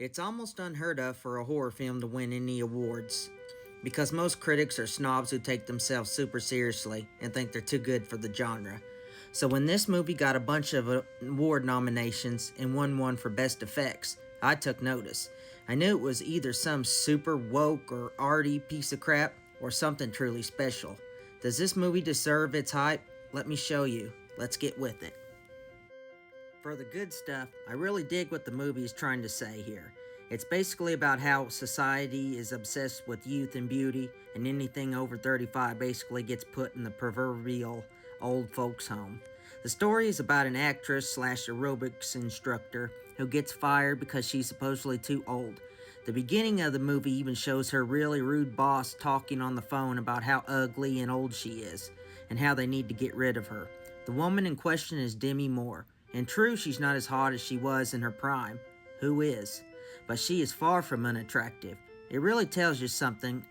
It's almost unheard of for a horror film to win any awards, because most critics are snobs who take themselves super seriously and think they're too good for the genre. So when this movie got a bunch of award nominations and won one for best effects, I took notice. I knew it was either some super woke or arty piece of crap or something truly special. Does this movie deserve its hype? Let me show you. Let's get with it. For the good stuff, I really dig what the movie is trying to say here. It's basically about how society is obsessed with youth and beauty, and anything over 35 basically gets put in the proverbial old folks' home. The story is about an actress slash aerobics instructor who gets fired because she's supposedly too old. The beginning of the movie even shows her really rude boss talking on the phone about how ugly and old she is, and how they need to get rid of her. The woman in question is Demi Moore. And true, she's not as hot as she was in her prime. Who is? But she is far from unattractive. It really tells you something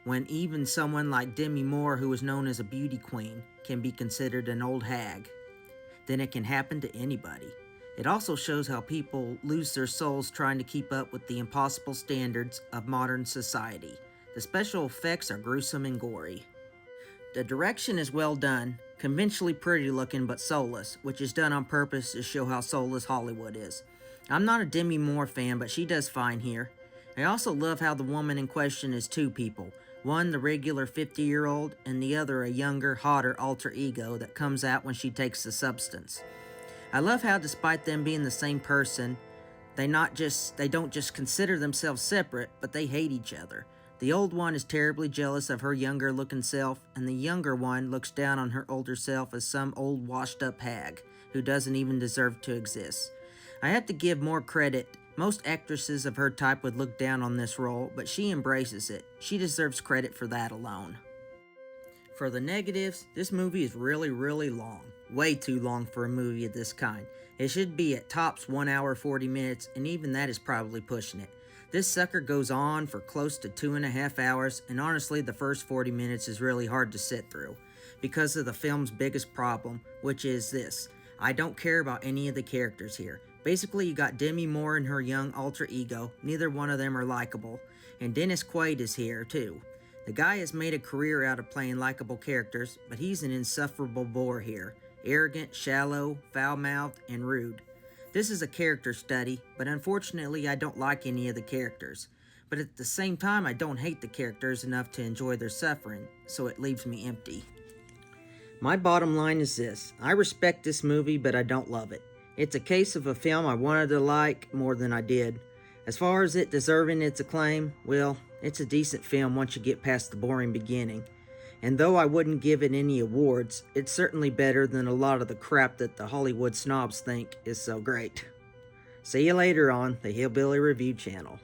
when even someone like Demi Moore, who is known as a beauty queen, can be considered an old hag. Then it can happen to anybody. It also shows how people lose their souls trying to keep up with the impossible standards of modern society. The special effects are gruesome and gory. The direction is well done, conventionally pretty looking but soulless, which is done on purpose to show how soulless Hollywood is. I'm not a Demi Moore fan, but she does fine here. I also love how the woman in question is two people, one the regular 50-year-old and the other a younger, hotter alter ego that comes out when she takes the substance. I love how despite them being the same person, they don't just consider themselves separate, but they hate each other. The old one is terribly jealous of her younger looking self, and the younger one looks down on her older self as some old washed up hag who doesn't even deserve to exist. I have to give more credit. Most actresses of her type would look down on this role, but she embraces it. She deserves credit for that alone. For the negatives, this movie is really long. Way too long for a movie of this kind. It should be at tops 1 hour 40 minutes, and even that is probably pushing it. This sucker goes on for close to 2.5 hours, and honestly the first 40 minutes is really hard to sit through, because of the film's biggest problem, which is this. I don't care about any of the characters here. Basically, you got Demi Moore and her young alter ego, neither one of them are likable, and Dennis Quaid is here too. The guy has made a career out of playing likable characters, but he's an insufferable bore here. Arrogant, shallow, foul-mouthed, and rude. This is a character study, but unfortunately I don't like any of the characters. But at the same time, I don't hate the characters enough to enjoy their suffering, so it leaves me empty. My bottom line is this. I respect this movie, but I don't love it. It's a case of a film I wanted to like more than I did. As far as it deserving its acclaim, well, it's a decent film once you get past the boring beginning. And though I wouldn't give it any awards, it's certainly better than a lot of the crap that the Hollywood snobs think is so great. See you later on the Hillbilly Review channel.